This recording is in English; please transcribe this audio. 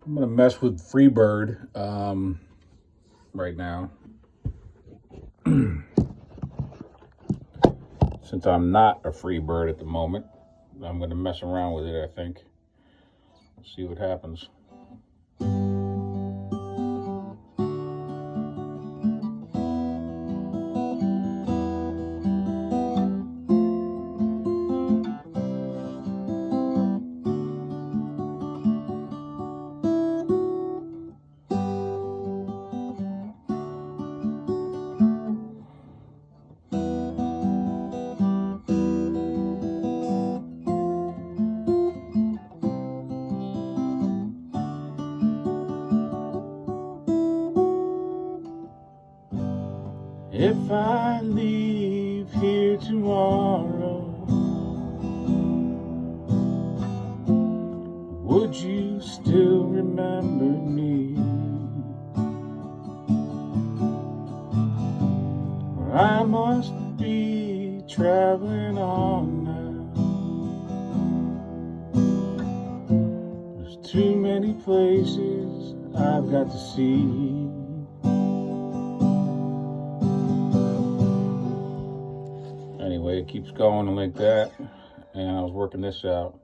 I'm gonna mess with Freebird right now. Since I'm not a Freebird at the moment, I'm gonna mess around with it, I think. See what happens. If I leave here tomorrow, would you still remember me? Or I must be traveling on now. There's too many places I've got to see. Anyway, it keeps going like that, and I was working this out.